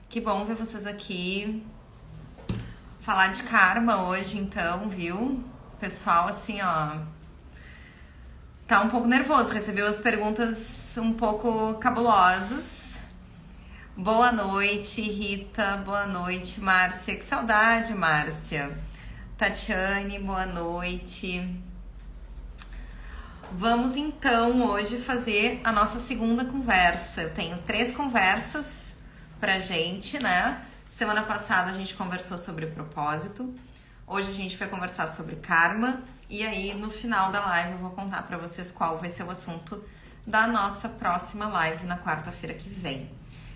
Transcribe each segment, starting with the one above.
Que bom ver vocês aqui. Falar de karma hoje, então, viu? Pessoal, assim, ó, tá um pouco nervoso. Recebeu as perguntas um pouco cabulosas. Boa noite, Rita. Boa noite, Márcia. Que saudade, Márcia. Tatiane, boa noite. Vamos, então, hoje fazer a nossa segunda conversa. Eu tenho 3 conversas pra gente, né? Semana passada a gente conversou sobre propósito. Hoje a gente vai conversar sobre karma. E aí, no final da live, eu vou contar pra vocês qual vai ser o assunto da nossa próxima live na quarta-feira que vem.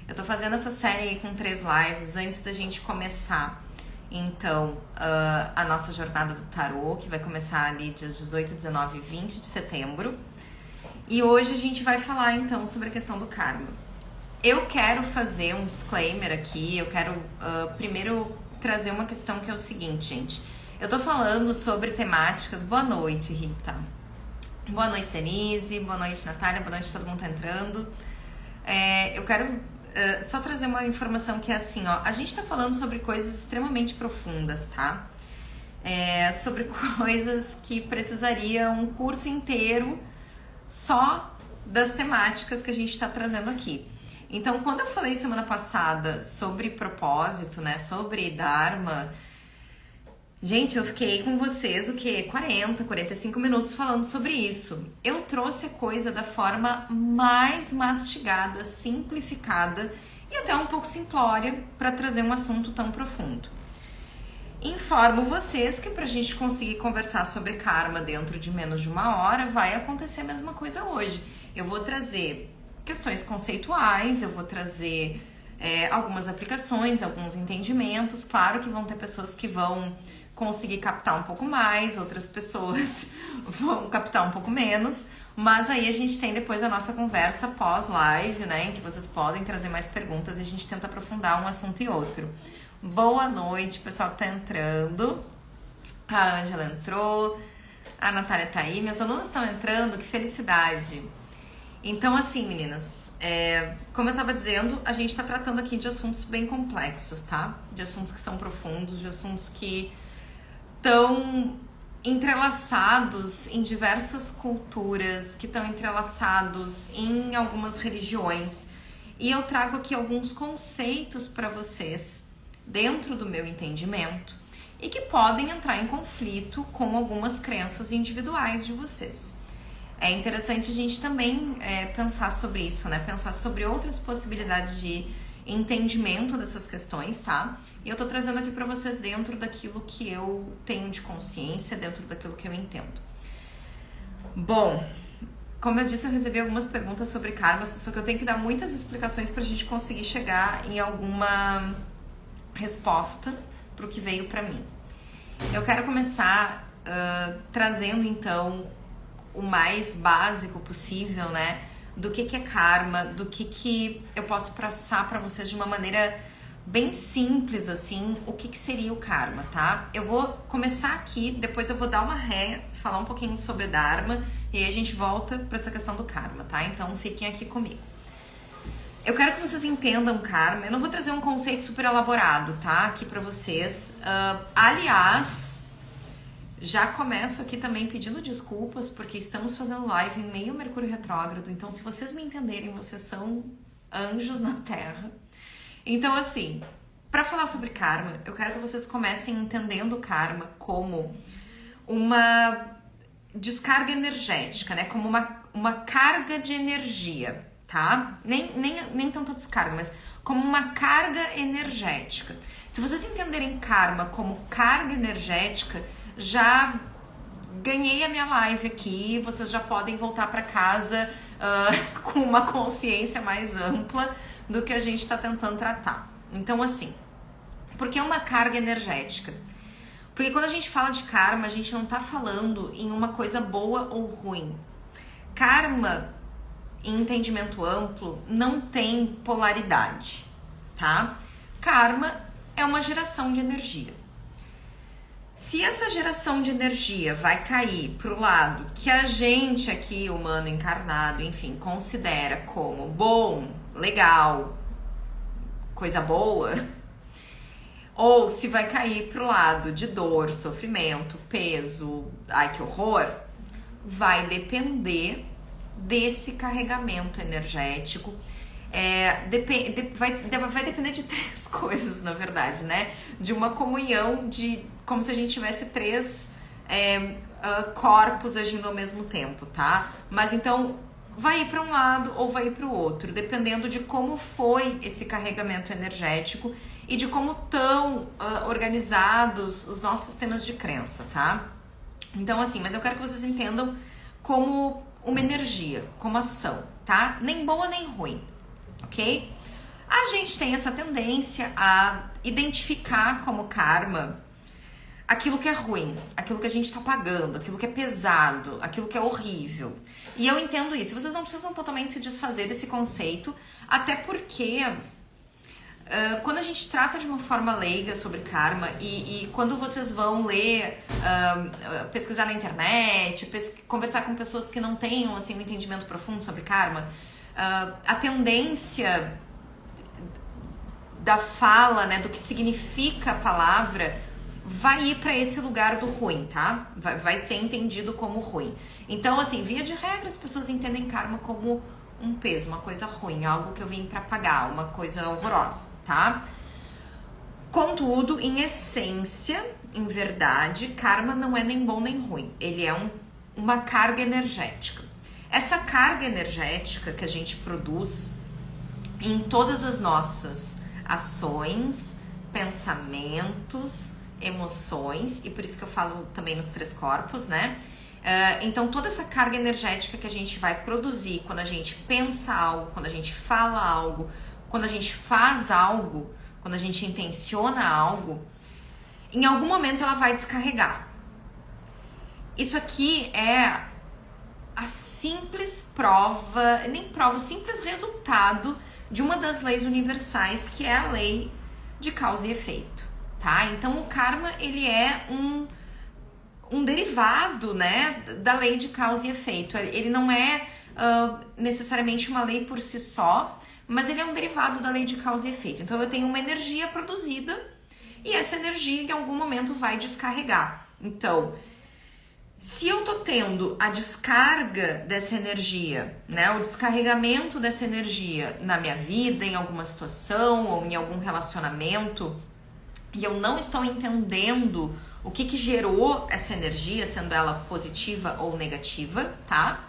Eu tô fazendo essa série aí com 3 lives antes da gente começar, então, a nossa jornada do tarô, que vai começar ali dias 18, 19 e 20 de setembro. E hoje a gente vai falar, então, sobre a questão do karma. Eu quero fazer um disclaimer aqui, eu quero primeiro trazer uma questão que é o seguinte, gente. Eu tô falando sobre temáticas... Boa noite, Rita. Boa noite, Denise. Boa noite, Natália. Boa noite, todo mundo tá entrando. Eu quero só trazer uma informação que é assim, ó. A gente tá falando sobre coisas extremamente profundas, tá? Sobre coisas que precisaria um curso inteiro só das temáticas que a gente tá trazendo aqui. Então, quando eu falei semana passada sobre propósito, né, sobre Dharma, gente, eu fiquei com vocês, 40, 45 minutos falando sobre isso. Eu trouxe a coisa da forma mais mastigada, simplificada e até um pouco simplória para trazer um assunto tão profundo. Informo vocês que pra gente conseguir conversar sobre karma dentro de menos de 1 hora, vai acontecer a mesma coisa hoje. Eu vou trazer questões conceituais, eu vou trazer algumas aplicações, alguns entendimentos. Claro que vão ter pessoas que vão conseguir captar um pouco mais, outras pessoas vão captar um pouco menos, mas aí a gente tem depois a nossa conversa pós-live, né, em que vocês podem trazer mais perguntas e a gente tenta aprofundar um assunto e outro. Boa noite, pessoal que tá entrando. A Ângela entrou, a Natália tá aí, meus alunos estão entrando, que felicidade. Então, assim, meninas, como eu tava dizendo, a gente tá tratando aqui de assuntos bem complexos, tá? De assuntos que são profundos, de assuntos que estão entrelaçados em diversas culturas, que estão entrelaçados em algumas religiões. E eu trago aqui alguns conceitos para vocês, dentro do meu entendimento, e que podem entrar em conflito com algumas crenças individuais de vocês. É interessante a gente também pensar sobre isso, né? Pensar sobre outras possibilidades de entendimento dessas questões, tá? E eu tô trazendo aqui pra vocês dentro daquilo que eu tenho de consciência, dentro daquilo que eu entendo. Bom, como eu disse, eu recebi algumas perguntas sobre karma, só que eu tenho que dar muitas explicações pra gente conseguir chegar em alguma resposta pro que veio pra mim. Eu quero começar trazendo, então, o mais básico possível, né? Do que é karma, do que eu posso passar pra vocês de uma maneira bem simples, assim, o que seria o karma, tá? Eu vou começar aqui, depois eu vou dar uma ré, falar um pouquinho sobre Dharma, e aí a gente volta pra essa questão do karma, tá? Então fiquem aqui comigo. Eu quero que vocês entendam karma, eu não vou trazer um conceito super elaborado, tá? Aqui pra vocês. Aliás, já começo aqui também pedindo desculpas, porque estamos fazendo live em meio Mercúrio retrógrado, então se vocês me entenderem, vocês são anjos na Terra. Então, assim, para falar sobre karma, eu quero que vocês comecem entendendo o karma como uma descarga energética, né? Como uma carga de energia, tá? Nem tanto descarga, mas como uma carga energética. Se vocês entenderem karma como carga energética, já ganhei a minha live aqui, vocês já podem voltar para casa com uma consciência mais ampla do que a gente está tentando tratar. Então, assim, por que uma carga energética? Porque quando a gente fala de karma, a gente não tá falando em uma coisa boa ou ruim. Karma, em entendimento amplo, não tem polaridade, tá? Karma é uma geração de energia. Se essa geração de energia vai cair pro lado que a gente aqui, humano encarnado, enfim, considera como bom, legal, coisa boa, ou se vai cair pro lado de dor, sofrimento, peso, ai que horror, vai depender desse carregamento energético. Vai depender de 3 coisas, na verdade, né? De uma comunhão, como se a gente tivesse 3 corpos agindo ao mesmo tempo, tá? Mas então vai ir para um lado ou vai ir para o outro, dependendo de como foi esse carregamento energético e de como estão organizados os nossos sistemas de crença, tá? Então, assim, mas eu quero que vocês entendam como uma energia, como ação, tá? Nem boa nem ruim, ok? A gente tem essa tendência a identificar como karma aquilo que é ruim, aquilo que a gente tá pagando, aquilo que é pesado, aquilo que é horrível. E eu entendo isso. Vocês não precisam totalmente se desfazer desse conceito, até porque quando a gente trata de uma forma leiga sobre karma e quando vocês vão ler, pesquisar na internet, conversar com pessoas que não tenham assim, um entendimento profundo sobre karma, a tendência da fala, né, do que significa a palavra, vai ir para esse lugar do ruim, tá? Vai ser entendido como ruim. Então, assim, via de regra, as pessoas entendem karma como um peso, uma coisa ruim, algo que eu vim para pagar, uma coisa horrorosa, tá? Contudo, em essência, em verdade, karma não é nem bom nem ruim. Ele é uma carga energética. Essa carga energética que a gente produz em todas as nossas ações, pensamentos, emoções, e por isso que eu falo também nos 3 corpos, né? Então toda essa carga energética que a gente vai produzir quando a gente pensa algo, quando a gente fala algo, quando a gente faz algo, quando a gente intenciona algo, em algum momento ela vai descarregar. Isso aqui é a simples prova, nem prova, o simples resultado de uma das leis universais, que é a lei de causa e efeito, tá? Então o karma, ele é um derivado, né, da lei de causa e efeito. Ele não é necessariamente uma lei por si só, mas ele é um derivado da lei de causa e efeito. Então eu tenho uma energia produzida e essa energia em algum momento vai descarregar. Então, se eu tô tendo a descarga dessa energia, né, o descarregamento dessa energia na minha vida, em alguma situação ou em algum relacionamento, e eu não estou entendendo o que gerou essa energia, sendo ela positiva ou negativa, tá?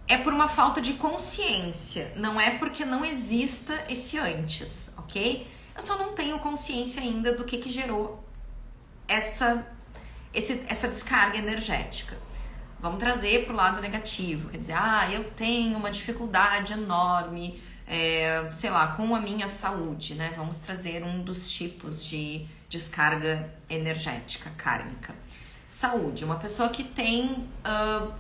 É por uma falta de consciência, não é porque não exista esse antes, ok? Eu só não tenho consciência ainda do que gerou essa descarga energética. Vamos trazer para o lado negativo, quer dizer, eu tenho uma dificuldade enorme, sei lá, com a minha saúde, né? Vamos trazer um dos tipos de descarga energética, kármica. Saúde, uma pessoa que tem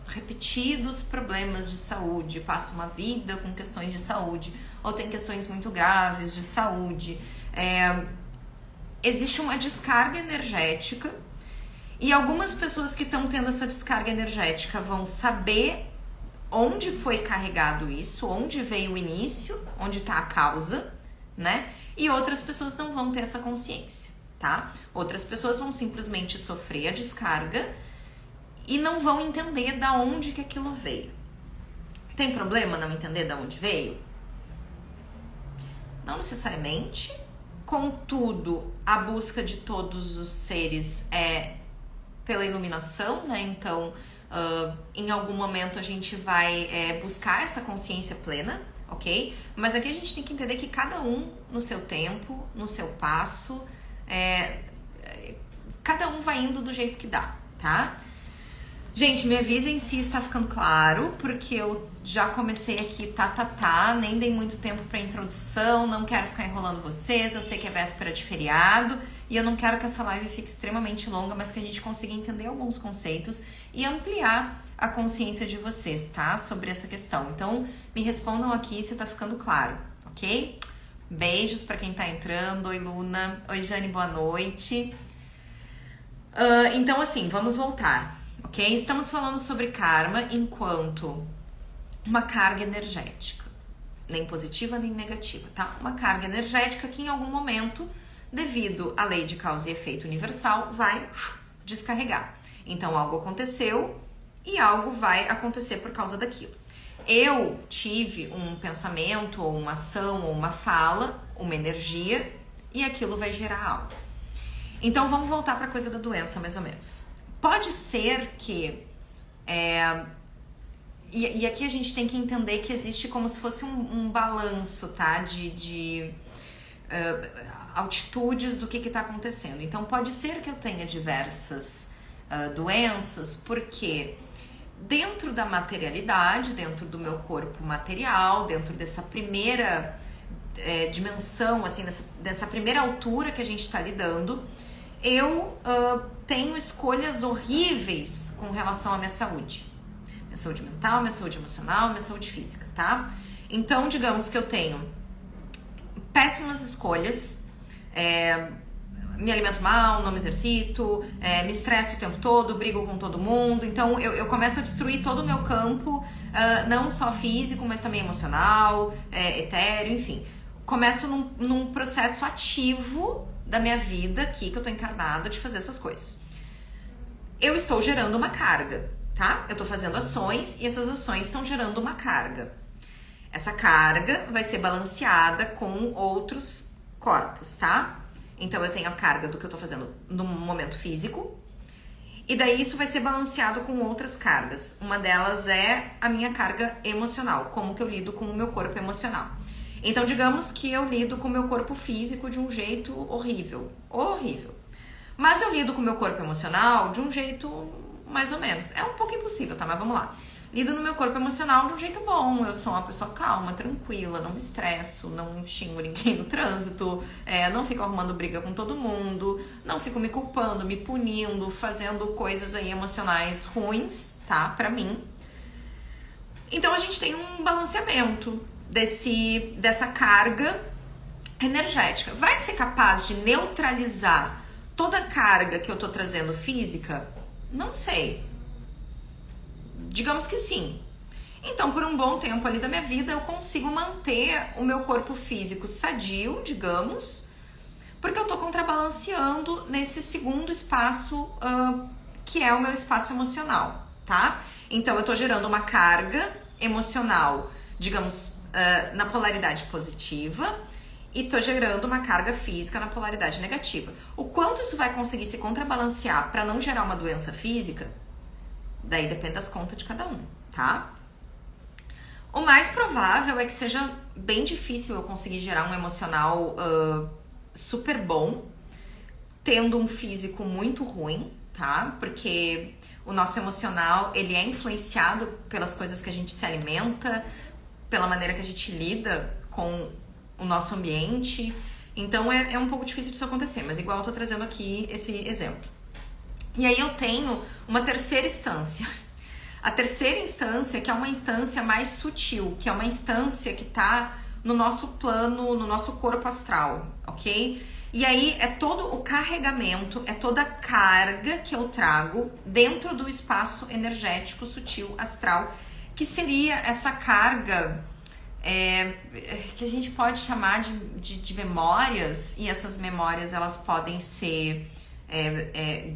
repetidos problemas de saúde, passa uma vida com questões de saúde, ou tem questões muito graves de saúde, existe uma descarga energética. E algumas pessoas que estão tendo essa descarga energética vão saber onde foi carregado isso, onde veio o início, onde está a causa, né? E outras pessoas não vão ter essa consciência, tá? Outras pessoas vão simplesmente sofrer a descarga e não vão entender da onde que aquilo veio. Tem problema não entender da onde veio? Não necessariamente. Contudo, a busca de todos os seres é pela iluminação, né? Então, em algum momento a gente vai buscar essa consciência plena, ok? Mas aqui a gente tem que entender que cada um no seu tempo, no seu passo, cada um vai indo do jeito que dá, tá? Gente, me avisem se está ficando claro, porque eu já comecei aqui, nem dei muito tempo para introdução, não quero ficar enrolando vocês, eu sei que é véspera de feriado, e eu não quero que essa live fique extremamente longa, mas que a gente consiga entender alguns conceitos e ampliar a consciência de vocês, tá? Sobre essa questão. Então, me respondam aqui se tá ficando claro, ok? Beijos para quem tá entrando. Oi, Luna. Oi, Jane, boa noite. Então, assim, vamos voltar, ok? Estamos falando sobre karma enquanto uma carga energética. nem positiva nem negativa, tá? Uma carga energética que em algum momento, devido à lei de causa e efeito universal, vai descarregar. Então algo aconteceu e algo vai acontecer por causa daquilo. Eu tive um pensamento, ou uma ação, ou uma fala, uma energia, e aquilo vai gerar algo. Então vamos voltar para a coisa da doença, mais ou menos. Pode ser que... E aqui a gente tem que entender que existe como se fosse um balanço, tá? De altitudes do que está acontecendo. Então pode ser que eu tenha diversas doenças, porque dentro da materialidade, dentro do meu corpo material, dentro dessa primeira dimensão, assim, dessa primeira altura que a gente está lidando, eu tenho escolhas horríveis com relação à minha saúde. Minha saúde mental, minha saúde emocional, minha saúde física, tá? Então, digamos que eu tenho péssimas escolhas, me alimento mal, não me exercito, me estresso o tempo todo, brigo com todo mundo. Então, eu começo a destruir todo o meu campo, não só físico, mas também emocional, etéreo, enfim. Começo num processo ativo da minha vida aqui, que eu tô encarnada, de fazer essas coisas. Eu estou gerando uma carga, tá? Eu tô fazendo ações e essas ações estão gerando uma carga. Essa carga vai ser balanceada com outros corpos, tá? Então eu tenho a carga do que eu tô fazendo no momento físico, e daí isso vai ser balanceado com outras cargas. Uma delas é a minha carga emocional, como que eu lido com o meu corpo emocional. Então digamos que eu lido com o meu corpo físico de um jeito horrível, mas eu lido com o meu corpo emocional de um jeito mais ou menos. É um pouco impossível, tá? Mas vamos lá. Lido no meu corpo emocional de um jeito bom. Eu sou uma pessoa calma, tranquila, não me estresso, não xingo ninguém no trânsito, não fico arrumando briga com todo mundo, não fico me culpando, me punindo, fazendo coisas aí emocionais ruins, tá? Pra mim. Então a gente tem um balanceamento dessa carga energética. Vai ser capaz de neutralizar toda a carga que eu tô trazendo física? Não sei. Digamos que sim. Então, por um bom tempo ali da minha vida, eu consigo manter o meu corpo físico sadio, digamos, porque eu tô contrabalanceando nesse segundo espaço, que é o meu espaço emocional, tá? Então, eu tô gerando uma carga emocional, digamos, na polaridade positiva, e tô gerando uma carga física na polaridade negativa. O quanto isso vai conseguir se contrabalancear para não gerar uma doença física, daí depende das contas de cada um, tá? O mais provável é que seja bem difícil eu conseguir gerar um emocional super bom, tendo um físico muito ruim, tá? Porque o nosso emocional, ele é influenciado pelas coisas que a gente se alimenta, pela maneira que a gente lida com o nosso ambiente. Então é um pouco difícil disso acontecer, mas igual eu tô trazendo aqui esse exemplo. E aí eu tenho uma terceira instância. A terceira instância, que é uma instância mais sutil, que é uma instância que tá no nosso plano, no nosso corpo astral, ok? E aí é todo o carregamento, é toda a carga que eu trago dentro do espaço energético sutil astral, que seria essa carga que a gente pode chamar de memórias, e essas memórias elas podem ser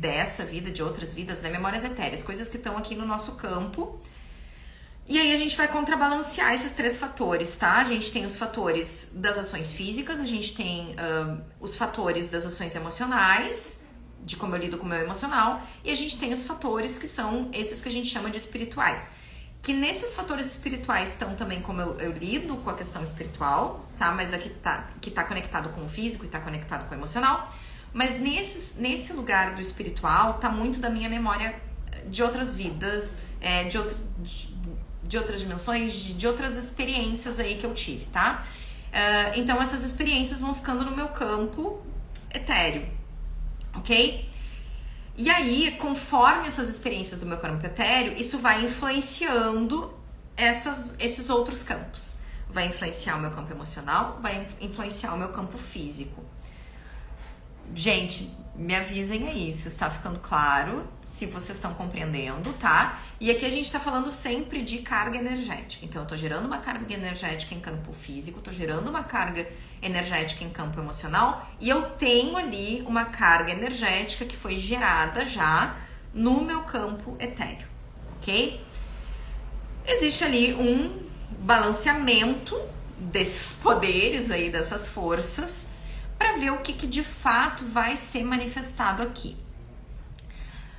dessa vida, de outras vidas, né? Memórias etéreas, coisas que estão aqui no nosso campo. E aí a gente vai contrabalancear esses três fatores, tá? A gente tem os fatores das ações físicas, a gente tem os fatores das ações emocionais, de como eu lido com o meu emocional, e a gente tem os fatores que são esses que a gente chama de espirituais. Que nesses fatores espirituais estão também como eu lido com a questão espiritual, tá? Mas aqui que tá conectado com o físico e tá conectado com o emocional. Mas nesse lugar do espiritual tá muito da minha memória de outras vidas, de outras dimensões, de outras experiências aí que eu tive, tá? Então essas experiências vão ficando no meu campo etéreo, ok? E aí, conforme essas experiências do meu campo etéreo, isso vai influenciando esses outros campos. Vai influenciar o meu campo emocional, vai influenciar o meu campo físico. Gente, me avisem aí se está ficando claro, se vocês estão compreendendo, tá? E aqui a gente tá falando sempre de carga energética. Então, eu tô gerando uma carga energética em campo físico, tô gerando uma carga energética em campo emocional e eu tenho ali uma carga energética que foi gerada já no meu campo etéreo, ok? Existe ali um balanceamento desses poderes aí, dessas forças, para ver o que de fato vai ser manifestado aqui.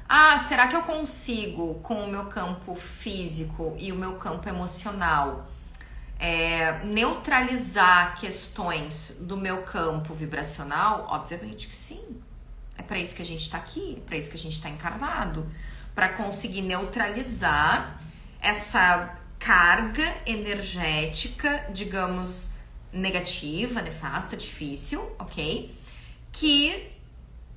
Ah, será que eu consigo, com o meu campo físico e o meu campo emocional, neutralizar questões do meu campo vibracional? Obviamente que sim. É para isso que a gente está aqui, é para isso que a gente está encarnado, para conseguir neutralizar essa carga energética, digamos, negativa, nefasta, difícil, ok? Que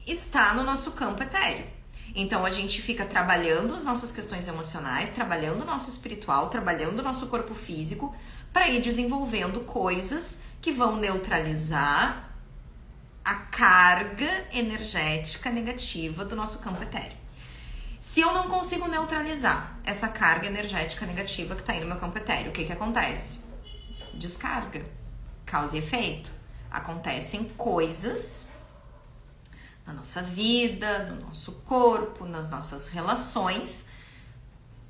está no nosso campo etéreo. Então a gente fica trabalhando as nossas questões emocionais, trabalhando o nosso espiritual, trabalhando o nosso corpo físico, para ir desenvolvendo coisas que vão neutralizar a carga energética negativa do nosso campo etéreo. Se eu não consigo neutralizar essa carga energética negativa que está aí no meu campo etéreo, o que acontece? Descarga, causa e efeito. Acontecem coisas na nossa vida, no nosso corpo, nas nossas relações,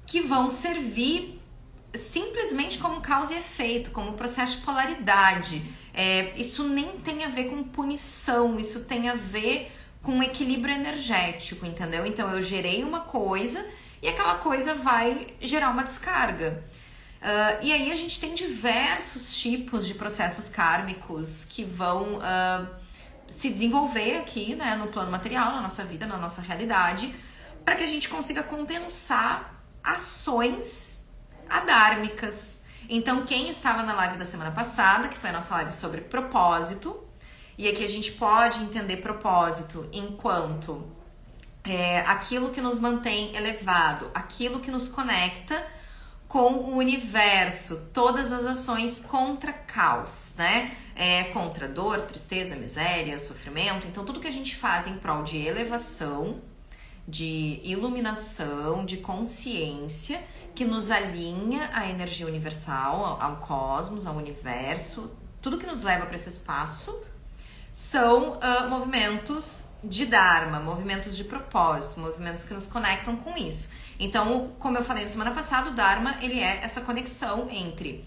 que vão servir simplesmente como causa e efeito, como processo de polaridade. Isso nem tem a ver com punição, isso tem a ver com equilíbrio energético, entendeu? Então eu gerei uma coisa e aquela coisa vai gerar uma descarga. E aí a gente tem diversos tipos de processos kármicos que vão se desenvolver aqui, né, no plano material, na nossa vida, na nossa realidade, para que a gente consiga compensar ações adármicas. Então, quem estava na live da semana passada, que foi a nossa live sobre propósito, e aqui a gente pode entender propósito enquanto aquilo que nos mantém elevado, aquilo que nos conecta com o universo, todas as ações contra caos, né? Contra dor, tristeza, miséria, sofrimento. Então, tudo que a gente faz em prol de elevação, de iluminação, de consciência, que nos alinha à energia universal, ao cosmos, ao universo, tudo que nos leva para esse espaço, são movimentos de Dharma, movimentos de propósito, movimentos que nos conectam com isso. Então, como eu falei na semana passada, o Dharma, ele é essa conexão entre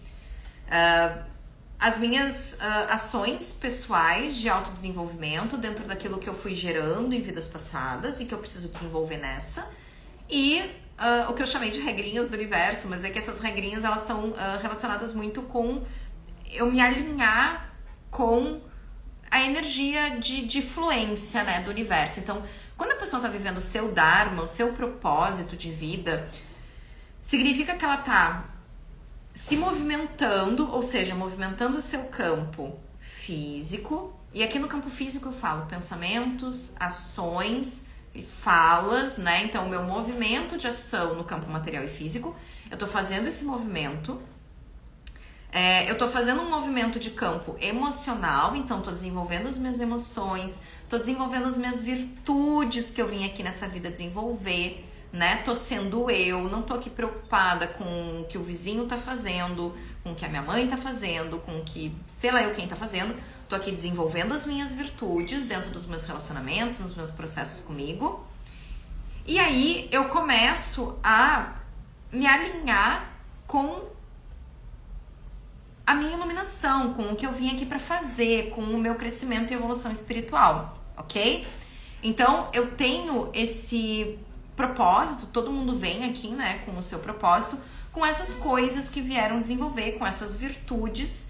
as minhas ações pessoais de autodesenvolvimento dentro daquilo que eu fui gerando em vidas passadas e que eu preciso desenvolver nessa, e o que eu chamei de regrinhas do universo, mas é que essas regrinhas, elas estão relacionadas muito com eu me alinhar com a energia de fluência, né, do universo. Então, quando a pessoa está vivendo o seu Dharma, o seu propósito de vida, significa que ela está se movimentando, ou seja, movimentando o seu campo físico. E aqui no campo físico eu falo pensamentos, ações e falas, né? Então, o meu movimento de ação no campo material e físico, eu tô fazendo esse movimento. Eu tô fazendo um movimento de campo emocional, então tô desenvolvendo as minhas emoções, tô desenvolvendo as minhas virtudes que eu vim aqui nessa vida desenvolver, né? Tô sendo eu, não tô aqui preocupada com o que o vizinho tá fazendo, com o que a minha mãe tá fazendo, com o que sei lá eu quem tá fazendo. Tô aqui desenvolvendo as minhas virtudes dentro dos meus relacionamentos, nos meus processos comigo. E aí eu começo a me alinhar com a minha iluminação, com o que eu vim aqui para fazer, com o meu crescimento e evolução espiritual, ok? Então, eu tenho esse propósito, todo mundo vem aqui, né, com o seu propósito, com essas coisas que vieram desenvolver, com essas virtudes.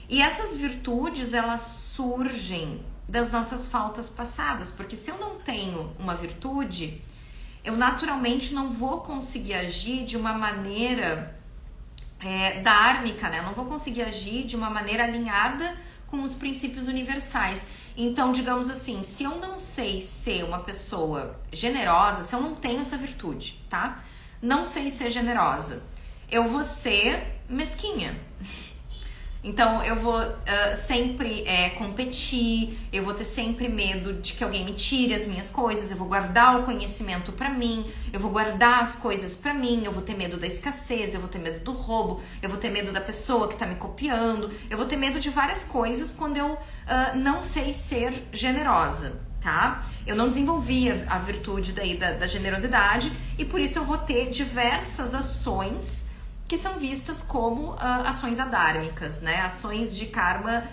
E essas virtudes, elas surgem das nossas faltas passadas, porque se eu não tenho uma virtude, eu naturalmente não vou conseguir agir de uma maneira dármica, né? Eu não vou conseguir agir de uma maneira alinhada com os princípios universais. Então, digamos assim, se eu não sei ser uma pessoa generosa, se eu não tenho essa virtude, tá? Não sei ser generosa, eu vou ser mesquinha. Então eu vou sempre competir, eu vou ter sempre medo de que alguém me tire as minhas coisas, eu vou guardar o conhecimento pra mim, eu vou guardar as coisas pra mim, eu vou ter medo da escassez, eu vou ter medo do roubo, eu vou ter medo da pessoa que tá me copiando, eu vou ter medo de várias coisas quando eu não sei ser generosa, tá? Eu não desenvolvi a virtude daí da generosidade e por isso eu vou ter diversas ações que são vistas como ações adármicas, né? Ações de karma,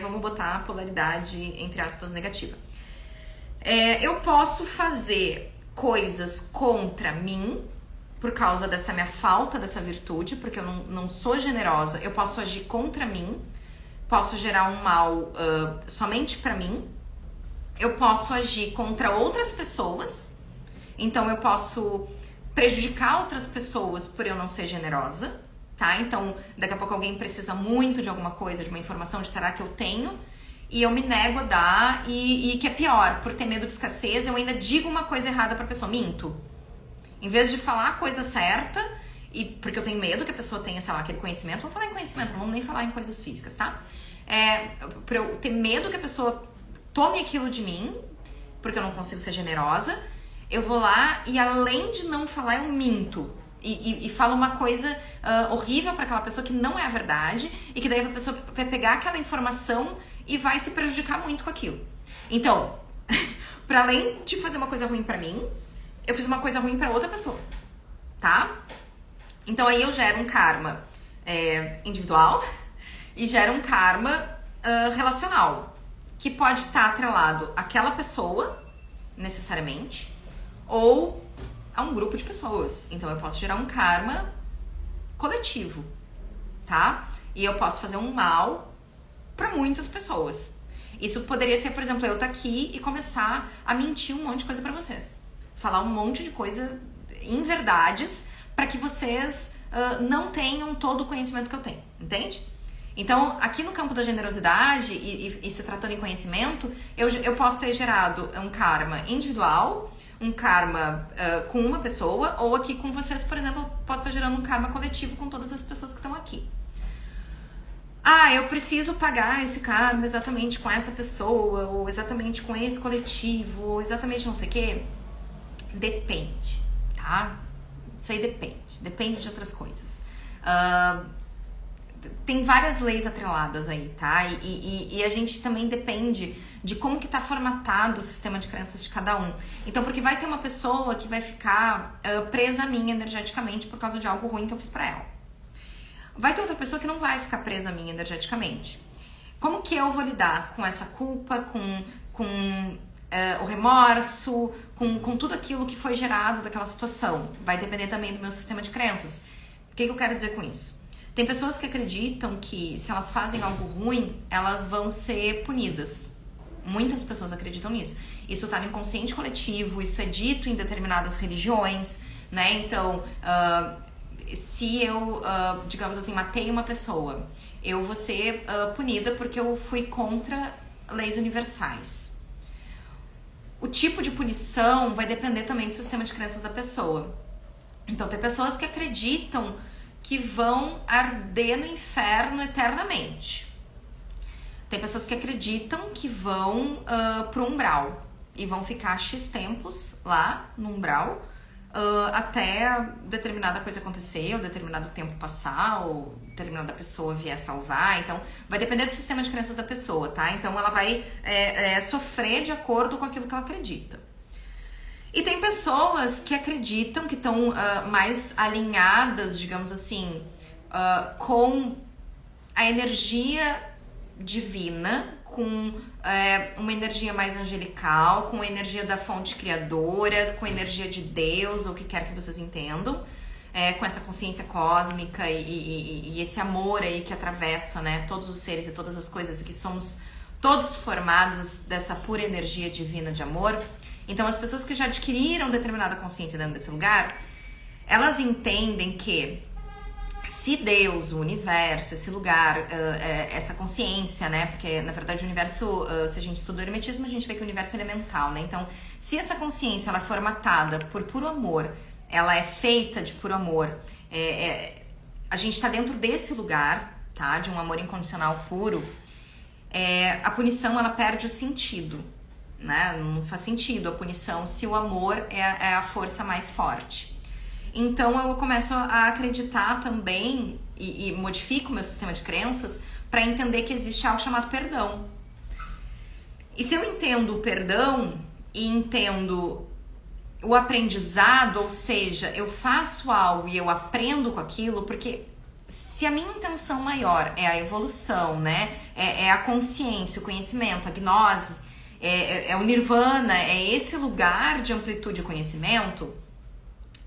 vamos botar a polaridade, entre aspas, negativa. Eu posso fazer coisas contra mim, por causa dessa minha falta dessa virtude, porque eu não sou generosa, eu posso agir contra mim, posso gerar um mal somente pra mim, eu posso agir contra outras pessoas, então eu posso prejudicar outras pessoas por eu não ser generosa, tá? Então, daqui a pouco alguém precisa muito de alguma coisa, de uma informação de tará que eu tenho, e eu me nego a dar, e que é pior, por ter medo de escassez, eu ainda digo uma coisa errada pra pessoa, minto. Em vez de falar a coisa certa, e porque eu tenho medo que a pessoa tenha, sei lá, aquele conhecimento, vamos falar em conhecimento, não vamos nem falar em coisas físicas, tá? Pra eu ter medo que a pessoa tome aquilo de mim, porque eu não consigo ser generosa, eu vou lá e além de não falar, eu minto. E falo uma coisa horrível pra aquela pessoa que não é a verdade e que daí a pessoa vai pegar aquela informação e vai se prejudicar muito com aquilo. Então, pra além de fazer uma coisa ruim pra mim, eu fiz uma coisa ruim pra outra pessoa, tá? Então aí eu gero um karma individual e gero um karma relacional, que pode estar atrelado àquela pessoa, necessariamente, ou a um grupo de pessoas. Então eu posso gerar um karma coletivo, tá? E eu posso fazer um mal pra muitas pessoas. Isso poderia ser, por exemplo, eu estar aqui e começar a mentir um monte de coisa pra vocês. Falar um monte de coisa em verdades pra que vocês não tenham todo o conhecimento que eu tenho, entende? Então, aqui no campo da generosidade e se tratando em conhecimento, eu posso ter gerado um karma individual, um karma com uma pessoa, ou aqui com vocês, por exemplo, eu posso estar gerando um karma coletivo com todas as pessoas que estão aqui. Eu preciso pagar esse karma exatamente com essa pessoa, ou exatamente com esse coletivo, ou exatamente não sei o quê. Depende, tá? Isso aí depende de outras coisas. Tem várias leis atreladas aí, tá? E a gente também depende de como que tá formatado o sistema de crenças de cada um. Então, porque vai ter uma pessoa que vai ficar presa a mim energeticamente por causa de algo ruim que eu fiz pra ela. Vai ter outra pessoa que não vai ficar presa a mim energeticamente. Como que eu vou lidar com essa culpa, com o remorso, com tudo aquilo que foi gerado daquela situação? Vai depender também do meu sistema de crenças. O que eu quero dizer com isso? Tem pessoas que acreditam que se elas fazem algo ruim, elas vão ser punidas. Muitas pessoas acreditam nisso. Isso tá no inconsciente coletivo, isso é dito em determinadas religiões, né? Então, se eu, digamos assim, matei uma pessoa, eu vou ser punida porque eu fui contra leis universais. O tipo de punição vai depender também do sistema de crenças da pessoa. Então, tem pessoas que acreditam que vão arder no inferno eternamente. Tem pessoas que acreditam que vão pro umbral e vão ficar X tempos lá no umbral até determinada coisa acontecer, ou determinado tempo passar, ou determinada pessoa vier salvar. Então, vai depender do sistema de crenças da pessoa, tá? Então, ela vai sofrer de acordo com aquilo que ela acredita. E tem pessoas que acreditam que estão mais alinhadas, digamos assim, com a energia divina, com uma energia mais angelical, com a energia da fonte criadora, com a energia de Deus, ou o que quer que vocês entendam, com essa consciência cósmica e esse amor aí que atravessa, né, todos os seres e todas as coisas, que somos todos formados dessa pura energia divina de amor. Então, as pessoas que já adquiriram determinada consciência dentro desse lugar, elas entendem que se Deus, o universo, esse lugar, essa consciência, né? Porque, na verdade, o universo, se a gente estuda o hermetismo, a gente vê que o universo é elemental, né? Então, se essa consciência ela é formatada por puro amor, ela é feita de puro amor, a gente está dentro desse lugar, tá? De um amor incondicional puro, a punição, ela perde o sentido, né? Não faz sentido a punição se o amor é a força mais forte. Então eu começo a acreditar também e modifico meu sistema de crenças para entender que existe algo chamado perdão. E se eu entendo o perdão e entendo o aprendizado, ou seja, eu faço algo e eu aprendo com aquilo, porque se a minha intenção maior é a evolução, né? É a consciência, o conhecimento, a gnose, é o nirvana, é esse lugar de amplitude e conhecimento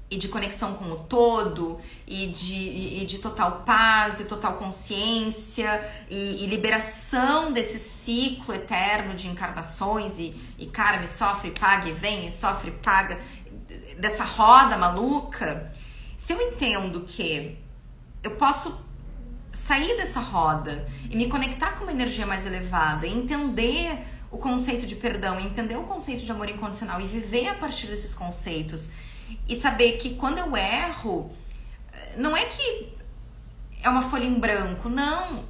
e de conexão com o todo e de total paz e total consciência e liberação desse ciclo eterno de encarnações e karma, e sofre, paga e vem, e sofre, paga, dessa roda maluca. Se eu entendo que eu posso sair dessa roda e me conectar com uma energia mais elevada, e entender o conceito de perdão, entender o conceito de amor incondicional e viver a partir desses conceitos, e saber que quando eu erro, não é que é uma folha em branco, não,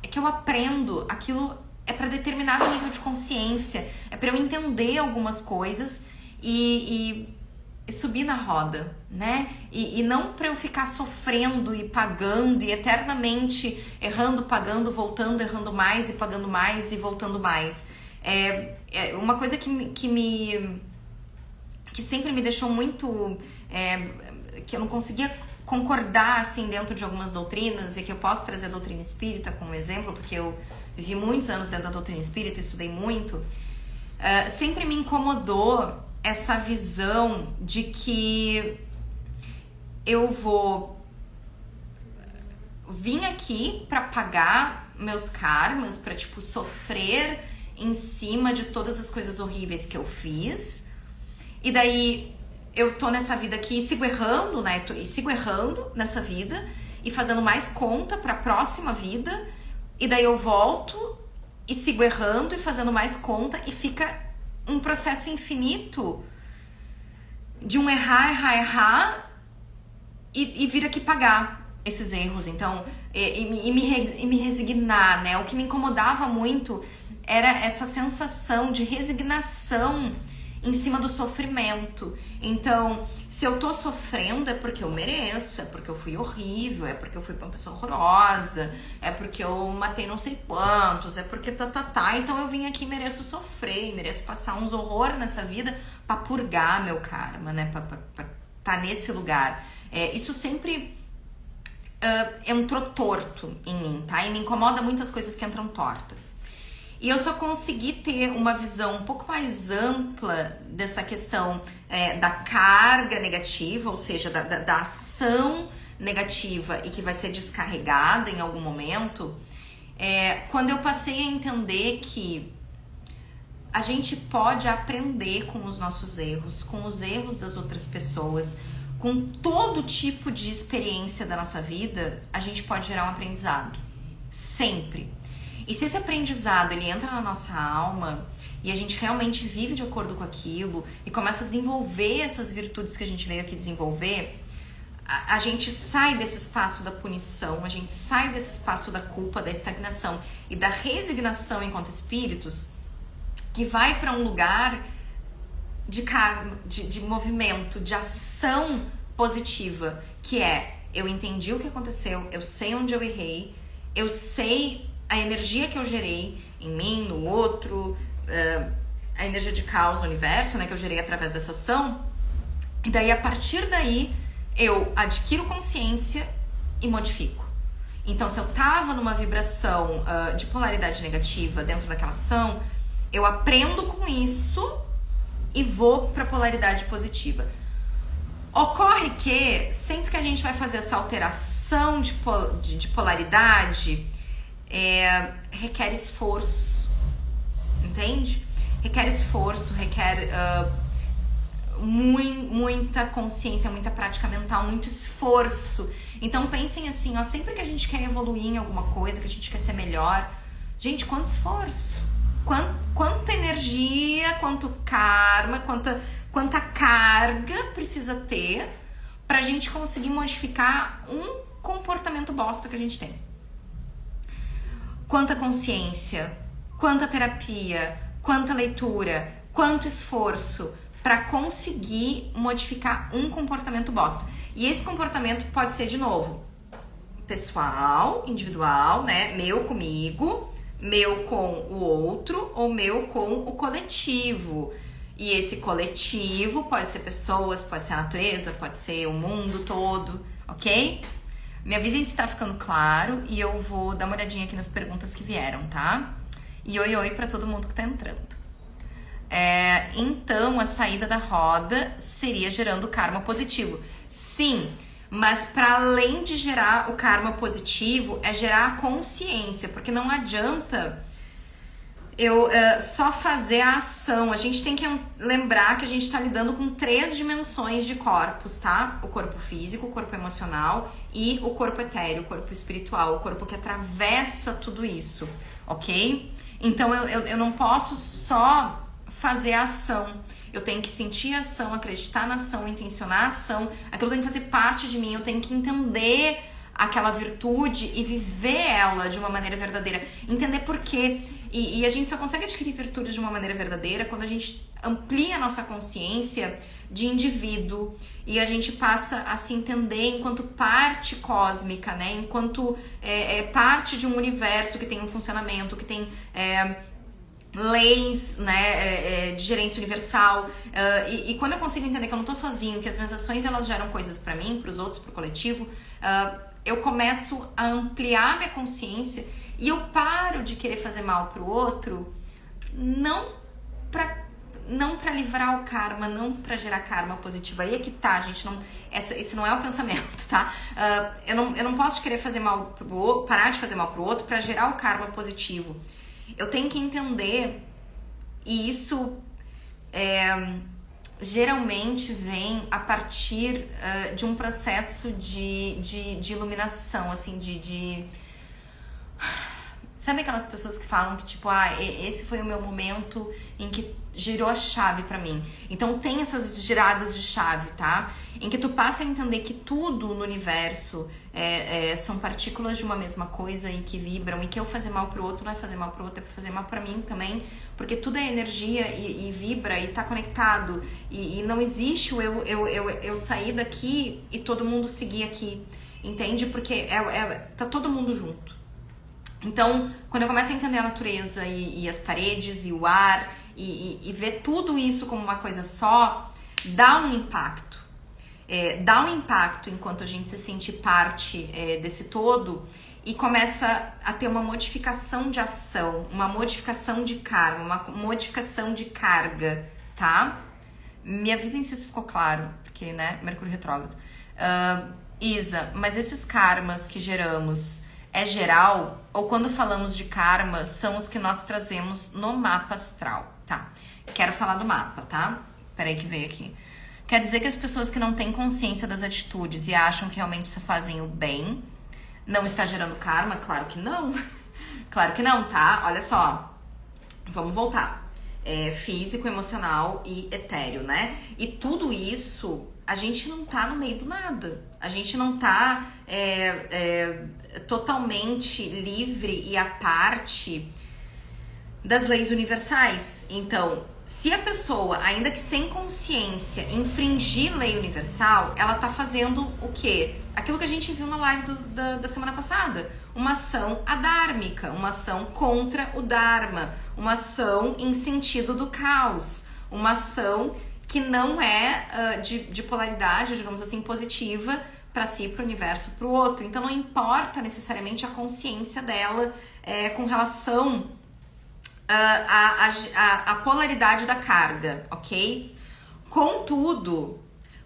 é que eu aprendo, aquilo é para determinado nível de consciência, é para eu entender algumas coisas e subir na roda, né? E não para eu ficar sofrendo e pagando e eternamente errando, pagando, voltando, errando mais e pagando mais e voltando mais. É uma coisa que sempre me deixou muito... que eu não conseguia concordar, assim, dentro de algumas doutrinas, e que eu posso trazer a doutrina espírita como exemplo, porque eu vivi muitos anos dentro da doutrina espírita, estudei muito. Sempre me incomodou essa visão de que eu vou vir aqui pra pagar meus karmas, pra, tipo, sofrer em cima de todas as coisas horríveis que eu fiz, e daí eu tô nessa vida aqui e sigo errando, né? E sigo errando nessa vida e fazendo mais conta pra próxima vida, e daí eu volto e sigo errando e fazendo mais conta, e fica um processo infinito de um errar e vir aqui pagar esses erros. Então, e me resignar, né? O que me incomodava muito era essa sensação de resignação em cima do sofrimento. Então, se eu tô sofrendo é porque eu mereço, é porque eu fui horrível, é porque eu fui uma pessoa horrorosa, é porque eu matei não sei quantos, é porque então eu vim aqui e mereço sofrer, mereço passar uns horror nessa vida pra purgar meu karma, né? Pra tá nesse lugar. Isso sempre entrou torto em mim, tá? E me incomoda muito as coisas que entram tortas. E eu só consegui ter uma visão um pouco mais ampla dessa questão da carga negativa, ou seja, da ação negativa e que vai ser descarregada em algum momento, quando eu passei a entender que a gente pode aprender com os nossos erros, com os erros das outras pessoas, com todo tipo de experiência da nossa vida, a gente pode gerar um aprendizado. Sempre. E se esse aprendizado ele entra na nossa alma e a gente realmente vive de acordo com aquilo e começa a desenvolver essas virtudes que a gente veio aqui desenvolver, a gente sai desse espaço da punição, a gente sai desse espaço da culpa, da estagnação e da resignação enquanto espíritos e vai para um lugar de karma, de movimento, de ação positiva, que eu entendi o que aconteceu, eu sei onde eu errei, eu sei a energia que eu gerei em mim, no outro, a energia de caos no universo, né, que eu gerei através dessa ação. E daí, a partir daí, eu adquiro consciência e modifico. Então, se eu tava numa vibração de polaridade negativa dentro daquela ação, eu aprendo com isso e vou pra polaridade positiva. Ocorre que, sempre que a gente vai fazer essa alteração de polaridade, requer esforço, entende? Requer esforço, requer muita consciência, muita prática mental, muito esforço. Então pensem assim, ó, sempre que a gente quer evoluir em alguma coisa, que a gente quer ser melhor, gente, quanto esforço, quanta energia, quanto karma, quanta carga precisa ter pra gente conseguir modificar um comportamento bosta que a gente tem. quanta consciência, quanta terapia, quanta leitura, quanto esforço para conseguir modificar um comportamento bosta. E esse comportamento pode ser, de novo, pessoal, individual, né? Meu comigo, meu com o outro ou meu com o coletivo. E esse coletivo pode ser pessoas, pode ser a natureza, pode ser o mundo todo, ok? Me avisem se tá ficando claro e eu vou dar uma olhadinha aqui nas perguntas que vieram, tá? E oi pra todo mundo que tá entrando. Então, a saída da roda seria gerando karma positivo. Sim, mas para além de gerar o karma positivo, é gerar a consciência, porque não adianta eu só fazer a ação. A gente tem que lembrar que a gente tá lidando com 3 dimensões de corpos, tá? O corpo físico, o corpo emocional e o corpo etéreo, o corpo espiritual, o corpo que atravessa tudo isso, ok? Então eu não posso só fazer a ação. Eu tenho que sentir a ação, acreditar na ação, intencionar a ação. Aquilo tem que fazer parte de mim. Eu tenho que entender aquela virtude e viver ela de uma maneira verdadeira. Entender por quê. E a gente só consegue adquirir virtudes de uma maneira verdadeira quando a gente amplia a nossa consciência de indivíduo e a gente passa a se entender enquanto parte cósmica, né? Enquanto parte de um universo que tem um funcionamento, que tem leis, né, de gerência universal, e quando eu consigo entender que eu não tô sozinho, que as minhas ações elas geram coisas pra mim, pros outros, pro coletivo, eu começo a ampliar minha consciência e eu paro de querer fazer mal pro outro, não pra livrar o karma, não pra gerar karma positivo. Aí é que tá, gente, esse não é o pensamento, tá? Eu não posso querer fazer mal pro outro, parar de fazer mal pro outro pra gerar o karma positivo. Eu tenho que entender, e isso geralmente vem a partir de um processo de iluminação, assim, Sabe aquelas pessoas que falam que, tipo, esse foi o meu momento em que girou a chave pra mim. Então tem essas giradas de chave, tá? Em que tu passa a entender que tudo no universo são partículas de uma mesma coisa e que vibram, e que eu fazer mal pro outro não é fazer mal pro outro, é fazer mal pra mim também, porque tudo é energia e vibra e tá conectado, e não existe o eu sair daqui e todo mundo seguir aqui, entende? Porque tá todo mundo junto. Então, quando eu começo a entender a natureza e as paredes e o ar e ver tudo isso como uma coisa só, dá um impacto. Dá um impacto enquanto a gente se sente parte desse todo e começa a ter uma modificação de ação, uma modificação de karma, uma modificação de carga, tá? Me avisem se isso ficou claro, porque, né, Mercúrio retrógrado. Isa, mas esses karmas que geramos é geral? Ou quando falamos de karma, são os que nós trazemos no mapa astral? Tá, quero falar do mapa, tá? Peraí que veio aqui. Quer dizer que as pessoas que não têm consciência das atitudes e acham que realmente só fazem o bem, não está gerando karma? Claro que não. Claro que não, tá? Olha só. Vamos voltar. Físico, emocional e etéreo, né? E tudo isso, a gente não tá no meio do nada. A gente não tá totalmente livre e à parte das leis universais. Então, se a pessoa, ainda que sem consciência, infringir lei universal, ela tá fazendo o quê? Aquilo que a gente viu na live da semana passada. Uma ação adármica, uma ação contra o Dharma, uma ação em sentido do caos, uma ação que não é de polaridade, digamos assim, positiva para si, para o universo, para o outro. Então não importa necessariamente a consciência dela com relação à polaridade da carga, ok? Contudo,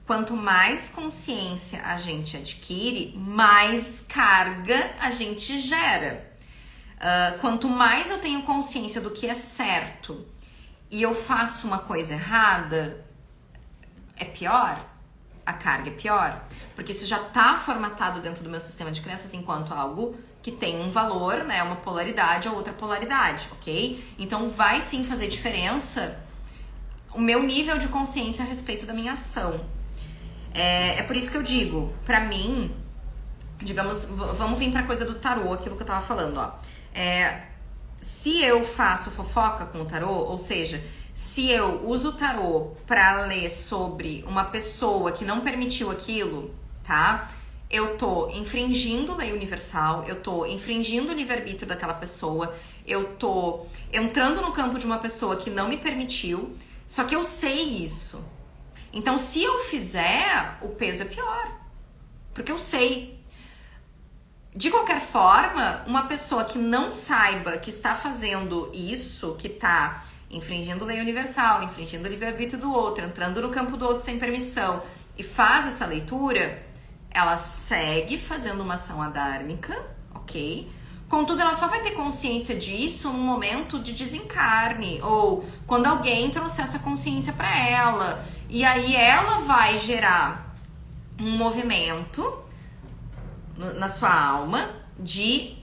quanto mais consciência a gente adquire, mais carga a gente gera. Quanto mais eu tenho consciência do que é certo e eu faço uma coisa errada, é pior. A carga é pior, porque isso já tá formatado dentro do meu sistema de crenças enquanto algo que tem um valor, né, uma polaridade ou outra polaridade, ok? Então vai sim fazer diferença o meu nível de consciência a respeito da minha ação. É por isso que eu digo, pra mim, digamos, vamos vir pra coisa do tarô, aquilo que eu tava falando, ó. Se eu faço fofoca com o tarô, ou seja, se eu uso o tarô pra ler sobre uma pessoa que não permitiu aquilo, tá? Eu tô infringindo a lei universal, eu tô infringindo o livre-arbítrio daquela pessoa, eu tô entrando no campo de uma pessoa que não me permitiu, só que eu sei isso. Então, se eu fizer, o peso é pior, porque eu sei. De qualquer forma, uma pessoa que não saiba que está fazendo isso, que tá infringindo a lei universal, infringindo o livre-arbítrio do outro, entrando no campo do outro sem permissão, e faz essa leitura, ela segue fazendo uma ação adármica, ok? Contudo, ela só vai ter consciência disso no momento de desencarne, ou quando alguém trouxer essa consciência para ela. E aí ela vai gerar um movimento na sua alma de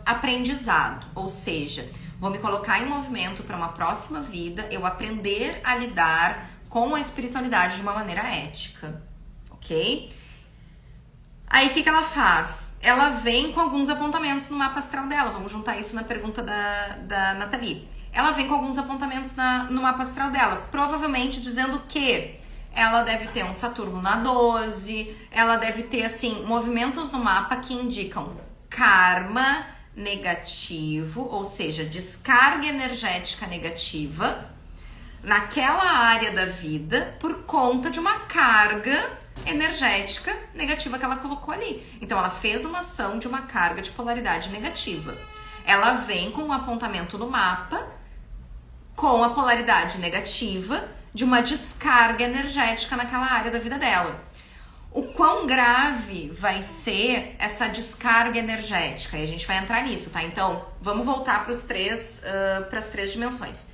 aprendizado, ou seja, vou me colocar em movimento para uma próxima vida, eu aprender a lidar com a espiritualidade de uma maneira ética, ok? Aí o que ela faz? Ela vem com alguns apontamentos no mapa astral dela, vamos juntar isso na pergunta da Nathalie. Ela vem com alguns apontamentos no mapa astral dela, provavelmente dizendo que ela deve ter um Saturno na 12, ela deve ter, assim, movimentos no mapa que indicam karma negativo, ou seja, descarga energética negativa naquela área da vida por conta de uma carga energética negativa que ela colocou ali. Então, ela fez uma ação de uma carga de polaridade negativa. Ela vem com um apontamento no mapa com a polaridade negativa de uma descarga energética naquela área da vida dela. O quão grave vai ser essa descarga energética? E a gente vai entrar nisso, tá? Então, vamos voltar para as três dimensões.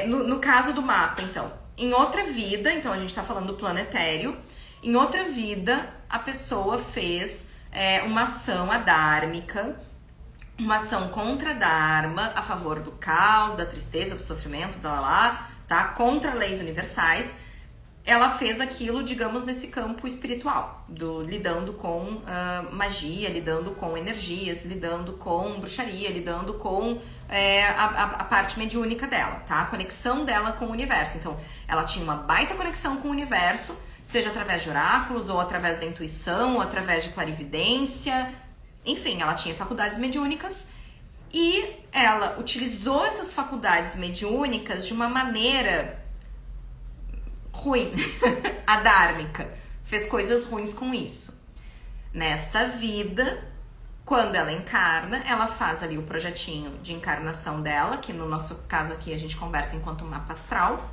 No caso do mapa, então, em outra vida, então a gente tá falando do plano etéreo, em outra vida, a pessoa fez uma ação adármica, uma ação contra a Dharma, a favor do caos, da tristeza, do sofrimento, tá? Contra leis universais. Ela fez aquilo, digamos, nesse campo espiritual, lidando com magia, lidando com energias, lidando com bruxaria, lidando com a parte mediúnica dela, tá? A conexão dela com o universo. Então, ela tinha uma baita conexão com o universo, seja através de oráculos, ou através da intuição, ou através de clarividência. Enfim, ela tinha faculdades mediúnicas e ela utilizou essas faculdades mediúnicas de uma maneira ruim, adármica. Fez coisas ruins com isso. Nesta vida, quando ela encarna, ela faz ali o projetinho de encarnação dela, que no nosso caso aqui a gente conversa enquanto mapa astral.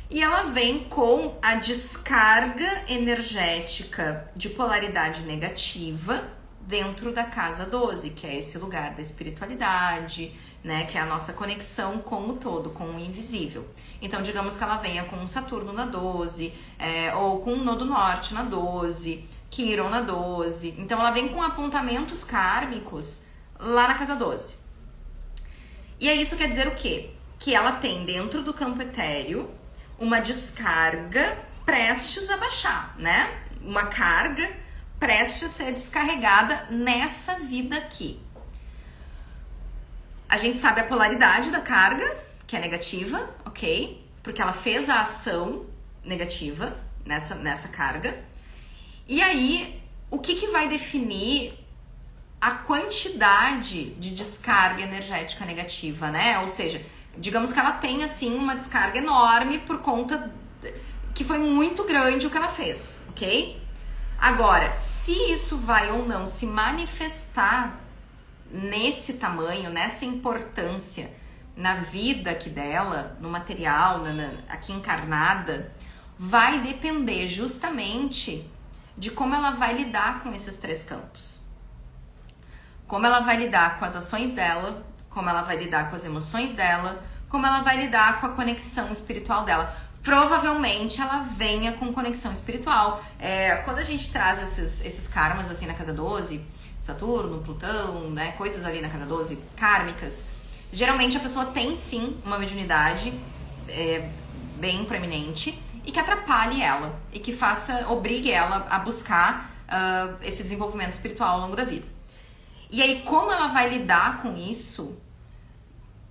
E ela vem com a descarga energética de polaridade negativa dentro da casa 12, que é esse lugar da espiritualidade, né, que é a nossa conexão com o todo, com o invisível. Então, digamos que ela venha com um Saturno na 12, ou com um Nodo Norte na 12, Quiron na 12. Então, ela vem com apontamentos kármicos lá na casa 12. E aí, isso quer dizer o quê? Que ela tem dentro do campo etéreo uma descarga prestes a baixar, né? Uma carga prestes a ser descarregada nessa vida aqui. A gente sabe a polaridade da carga, que é negativa, ok? Porque ela fez a ação negativa nessa carga. E aí, o que vai definir a quantidade de descarga energética negativa, né? Ou seja, digamos que ela tem, assim, uma descarga enorme por conta que foi muito grande o que ela fez, ok? Agora, se isso vai ou não se manifestar nesse tamanho, nessa importância na vida aqui dela, no material, aqui encarnada, vai depender justamente de como ela vai lidar com esses três campos. Como ela vai lidar com as ações dela, como ela vai lidar com as emoções dela, como ela vai lidar com a conexão espiritual dela. Provavelmente ela venha com conexão espiritual. Quando a gente traz esses karmas assim na casa 12, Saturno, Plutão, né, coisas ali na casa 12, kármicas, geralmente a pessoa tem sim uma mediunidade bem proeminente e que atrapalhe ela e que obrigue ela a buscar esse desenvolvimento espiritual ao longo da vida. E aí, como ela vai lidar com isso?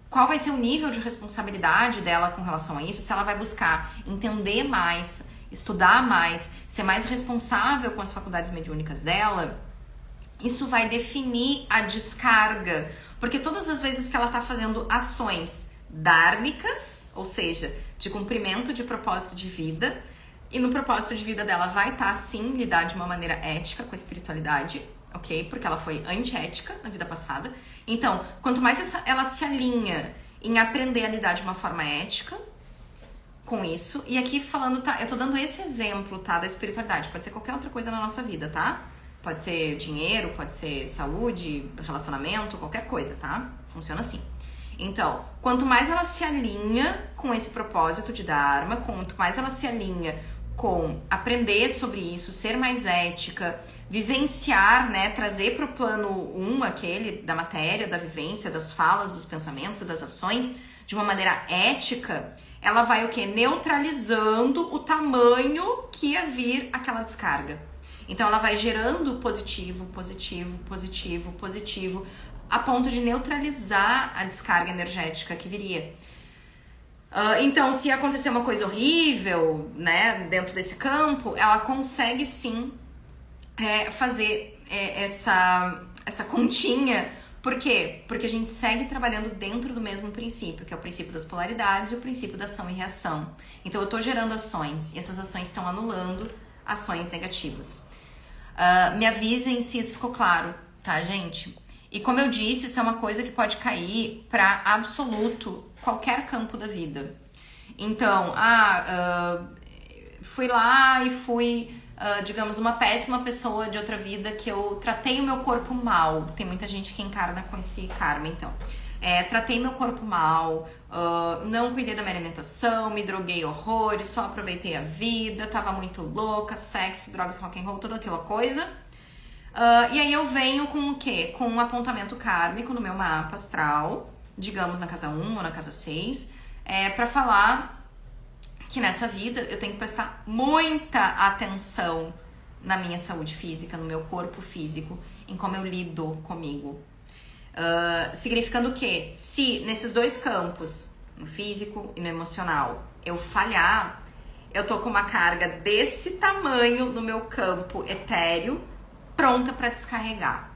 Qual vai ser o nível de responsabilidade dela com relação a isso? Se ela vai buscar entender mais, estudar mais, ser mais responsável com as faculdades mediúnicas dela, isso vai definir a descarga. Porque todas as vezes que ela tá fazendo ações dármicas, ou seja, de cumprimento de propósito de vida, e no propósito de vida dela vai estar, sim, lidar de uma maneira ética com a espiritualidade, ok? Porque ela foi antiética na vida passada. Então, quanto mais ela se alinha em aprender a lidar de uma forma ética com isso, e aqui falando, tá? Eu tô dando esse exemplo, tá? Da espiritualidade, pode ser qualquer outra coisa na nossa vida, tá? Pode ser dinheiro, pode ser saúde, relacionamento, qualquer coisa, tá? Funciona assim. Então, quanto mais ela se alinha com esse propósito de Dharma, quanto mais ela se alinha com aprender sobre isso, ser mais ética, vivenciar, né, trazer para o plano 1, aquele da matéria, da vivência, das falas, dos pensamentos, das ações, de uma maneira ética, ela vai o quê? Neutralizando o tamanho que ia vir aquela descarga. Então ela vai gerando positivo, positivo, positivo, positivo, a ponto de neutralizar a descarga energética que viria. Então, se acontecer uma coisa horrível, né, dentro desse campo, ela consegue sim fazer essa continha. Por quê? Porque a gente segue trabalhando dentro do mesmo princípio, que é o princípio das polaridades e o princípio da ação e reação. Então, eu tô gerando ações e essas ações estão anulando ações negativas. Me avisem se isso ficou claro, tá, gente? E como eu disse, isso é uma coisa que pode cair para absoluto qualquer campo da vida. Então, fui lá e fui, digamos, uma péssima pessoa de outra vida que eu tratei o meu corpo mal. Tem muita gente que encarna com esse karma, então. Tratei meu corpo mal, não cuidei da minha alimentação, me droguei horrores, só aproveitei a vida, tava muito louca, sexo, drogas, rock and roll, toda aquela coisa. E aí eu venho com o quê? Com um apontamento kármico no meu mapa astral, digamos na casa 1 ou na casa 6, pra falar que nessa vida eu tenho que prestar muita atenção na minha saúde física, no meu corpo físico, em como eu lido comigo. Significando que se nesses dois campos, no físico e no emocional, eu falhar, eu tô com uma carga desse tamanho no meu campo etéreo, pronta para descarregar.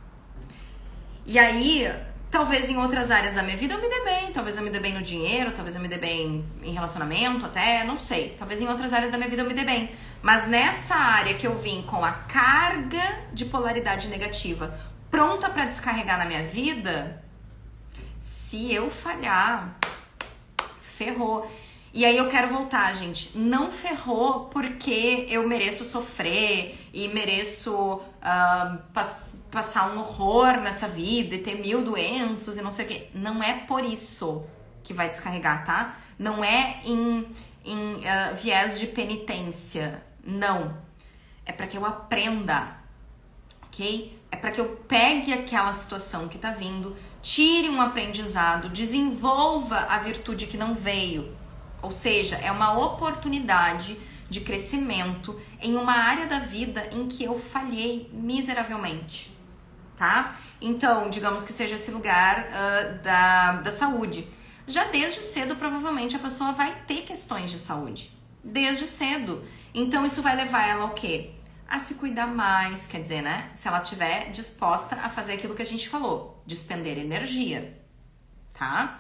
E aí, talvez em outras áreas da minha vida eu me dê bem, talvez eu me dê bem no dinheiro, talvez eu me dê bem em relacionamento até, não sei. Talvez em outras áreas da minha vida eu me dê bem. Mas nessa área que eu vim com a carga de polaridade negativa pronta para descarregar na minha vida, se eu falhar, ferrou. E aí eu quero voltar, gente. Não ferrou porque eu mereço sofrer e mereço passar um horror nessa vida e ter 1000 doenças e não sei o quê. Não é por isso que vai descarregar, tá? Não é em viés de penitência. Não. É para que eu aprenda, ok? É para que eu pegue aquela situação que tá vindo, tire um aprendizado, desenvolva a virtude que não veio. Ou seja, é uma oportunidade de crescimento em uma área da vida em que eu falhei miseravelmente, tá? Então, digamos que seja esse lugar da saúde. Já desde cedo, provavelmente, a pessoa vai ter questões de saúde. Desde cedo. Então, isso vai levar ela ao quê? A se cuidar mais, quer dizer, né? Se ela estiver disposta a fazer aquilo que a gente falou, despender energia, tá?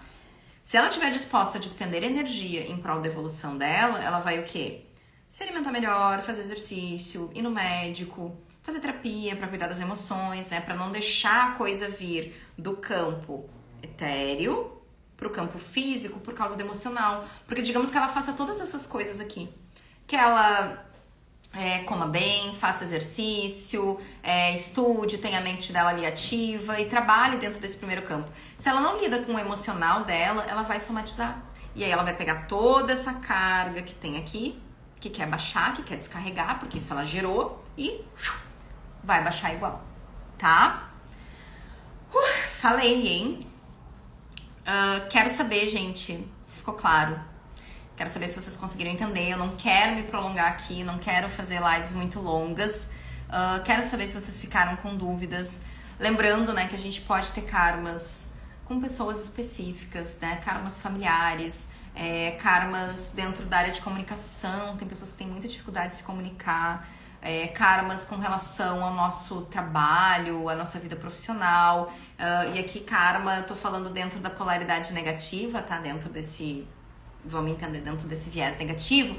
Se ela estiver disposta a despender energia em prol da evolução dela, ela vai o quê? Se alimentar melhor, fazer exercício, ir no médico, fazer terapia para cuidar das emoções, né? Para não deixar a coisa vir do campo etéreo pro campo físico por causa do emocional. Porque digamos que ela faça todas essas coisas aqui. Que ela coma bem, faça exercício, estude, tenha a mente dela ali ativa e trabalhe dentro desse primeiro campo. Se ela não lida com o emocional dela, ela vai somatizar. E aí ela vai pegar toda essa carga que tem aqui, que quer baixar, que quer descarregar, porque isso ela gerou e vai baixar igual, tá? Falei, hein? Quero saber, gente, se ficou claro. Quero saber se vocês conseguiram entender. Eu não quero me prolongar aqui, não quero fazer lives muito longas. Quero saber se vocês ficaram com dúvidas. Lembrando, né, que a gente pode ter karmas com pessoas específicas, né, karmas familiares, karmas dentro da área de comunicação, tem pessoas que têm muita dificuldade de se comunicar, karmas com relação ao nosso trabalho, à nossa vida profissional, e aqui karma, eu tô falando dentro da polaridade negativa, tá, dentro desse, vamos entender, dentro desse viés negativo,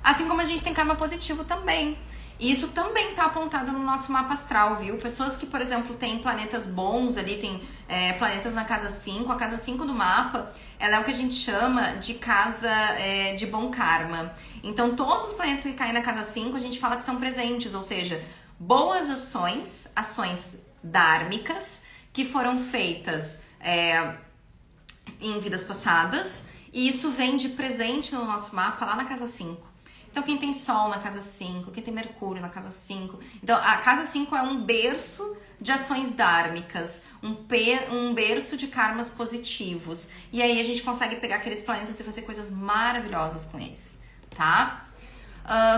assim como a gente tem karma positivo também. E isso também tá apontado no nosso mapa astral, viu? Pessoas que, por exemplo, têm planetas bons ali, tem planetas na casa 5, a casa 5 do mapa, ela é o que a gente chama de casa de bom karma. Então, todos os planetas que caem na casa 5, a gente fala que são presentes, ou seja, boas ações, ações dármicas, que foram feitas em vidas passadas, e isso vem de presente no nosso mapa lá na casa 5. Então, quem tem Sol na casa 5, quem tem Mercúrio na casa 5. Então, a casa 5 é um berço de ações dármicas, um berço de karmas positivos. E aí a gente consegue pegar aqueles planetas e fazer coisas maravilhosas com eles, tá?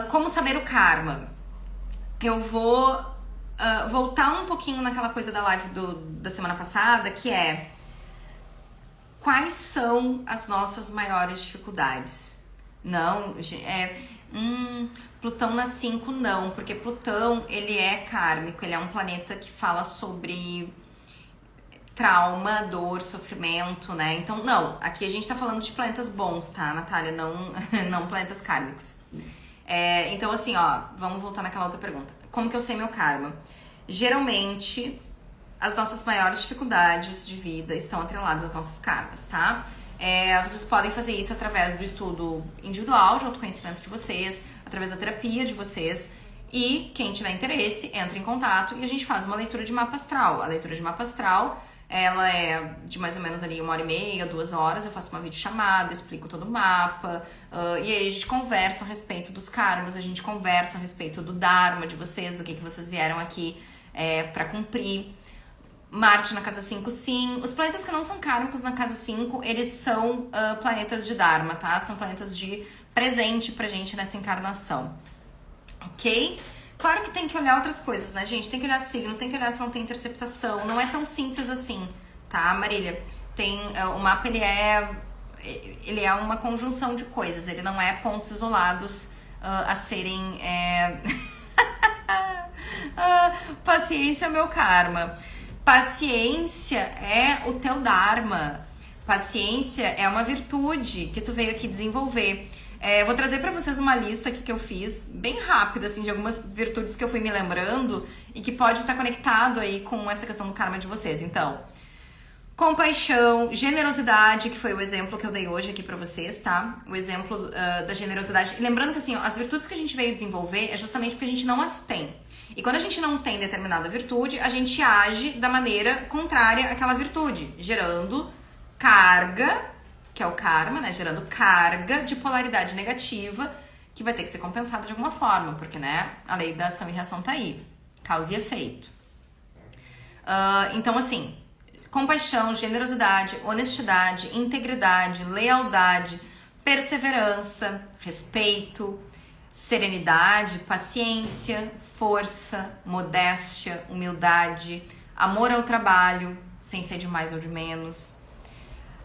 Como saber o karma? Eu vou voltar um pouquinho naquela coisa da live da semana passada, que é: quais são as nossas maiores dificuldades? Não, Plutão na 5 não, porque Plutão, ele é kármico, ele é um planeta que fala sobre trauma, dor, sofrimento, né? Então, não, aqui a gente tá falando de planetas bons, tá, Natália? Não planetas kármicos. Então, assim, ó, vamos voltar naquela outra pergunta. Como que eu sei meu karma? Geralmente, as nossas maiores dificuldades de vida estão atreladas aos nossos karmas, tá? Vocês podem fazer isso através do estudo individual de autoconhecimento de vocês, através da terapia de vocês, e quem tiver interesse, entra em contato e a gente faz uma leitura de mapa astral. A leitura de mapa astral, ela é de mais ou menos ali 1h30, 2 horas, eu faço uma videochamada, explico todo o mapa, e aí a gente conversa a respeito dos karmas, a gente conversa a respeito do dharma de vocês, do que vocês vieram aqui pra cumprir. Marte na casa 5, sim. Os planetas que não são kármicos na casa 5, eles são planetas de Dharma, tá? São planetas de presente pra gente nessa encarnação. Ok? Claro que tem que olhar outras coisas, né, gente? Tem que olhar signo, tem que olhar se não tem interceptação. Não é tão simples assim, tá, Marília? O mapa, ele é uma conjunção de coisas. Ele não é pontos isolados a serem... paciência, meu karma. Paciência é o teu dharma. Paciência é uma virtude que tu veio aqui desenvolver. Vou trazer pra vocês uma lista aqui que eu fiz, bem rápida, assim, de algumas virtudes que eu fui me lembrando e que pode estar conectado aí com essa questão do karma de vocês. Então, compaixão, generosidade, que foi o exemplo que eu dei hoje aqui pra vocês, tá? O exemplo da generosidade. E lembrando que, assim, ó, as virtudes que a gente veio desenvolver é justamente porque a gente não as tem. E quando a gente não tem determinada virtude, a gente age da maneira contrária àquela virtude, gerando carga, que é o karma, né? Gerando carga de polaridade negativa, que vai ter que ser compensada de alguma forma, porque, né, a lei da ação e reação tá aí, causa e efeito. Então, assim, compaixão, generosidade, honestidade, integridade, lealdade, perseverança, respeito, serenidade, paciência, força, modéstia, humildade, amor ao trabalho, sem ser de mais ou de menos,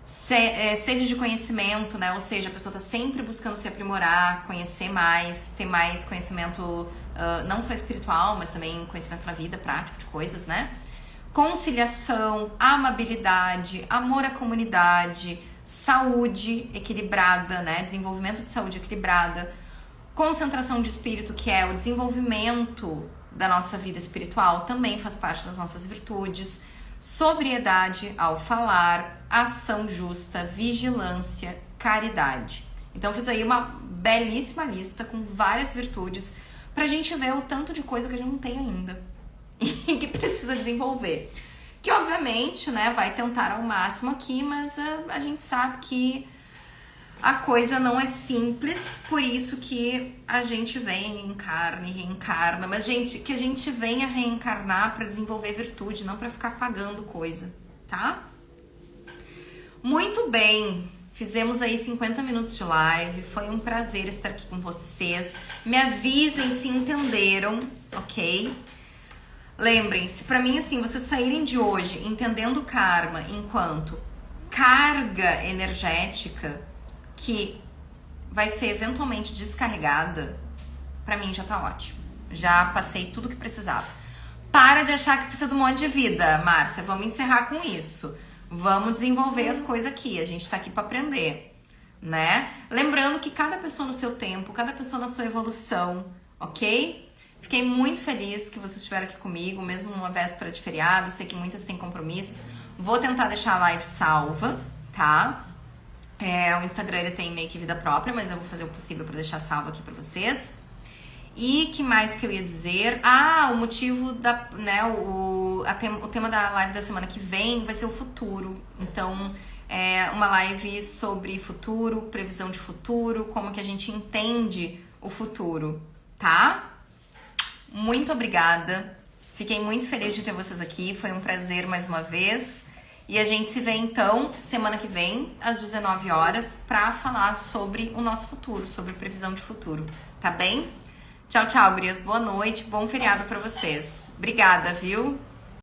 sede de conhecimento, né? Ou seja, a pessoa tá sempre buscando se aprimorar, conhecer mais, ter mais conhecimento, não só espiritual, mas também conhecimento na vida, prático de coisas, né? Conciliação, amabilidade, amor à comunidade, saúde equilibrada, né? Desenvolvimento de saúde equilibrada, concentração de espírito, que é o desenvolvimento da nossa vida espiritual, também faz parte das nossas virtudes. Sobriedade ao falar, ação justa, vigilância, caridade. Então eu fiz aí uma belíssima lista com várias virtudes pra gente ver o tanto de coisa que a gente não tem ainda e que precisa desenvolver. Que obviamente, né, vai tentar ao máximo aqui, mas a gente sabe que a coisa não é simples, por isso que a gente vem, encarna e reencarna. Mas, gente, que a gente venha reencarnar para desenvolver virtude, não para ficar pagando coisa, tá? Muito bem, fizemos aí 50 minutos de live, foi um prazer estar aqui com vocês. Me avisem se entenderam, ok? Lembrem-se, pra mim, assim, vocês saírem de hoje entendendo o karma enquanto carga energética que vai ser eventualmente descarregada, pra mim já tá ótimo. Já passei tudo que precisava. Para de achar que precisa de um monte de vida, Márcia. Vamos encerrar com isso. Vamos desenvolver as coisas aqui. A gente tá aqui pra aprender, né? Lembrando que cada pessoa no seu tempo, cada pessoa na sua evolução, ok? Fiquei muito feliz que vocês estiveram aqui comigo, mesmo numa véspera de feriado. Sei que muitas têm compromissos. Vou tentar deixar a live salva, tá? O Instagram ele tem meio que vida própria, mas eu vou fazer o possível pra deixar salvo aqui pra vocês. E que mais que eu ia dizer? O motivo da, né, o tema da live da semana que vem vai ser o futuro. Então, uma live sobre futuro, previsão de futuro, como que a gente entende o futuro, tá? Muito obrigada. Fiquei muito feliz de ter vocês aqui. Foi um prazer mais uma vez. E a gente se vê então semana que vem, às 19 horas, pra falar sobre o nosso futuro, sobre previsão de futuro, tá bem? Tchau, tchau, gurias. Boa noite, bom feriado pra vocês. Obrigada, viu?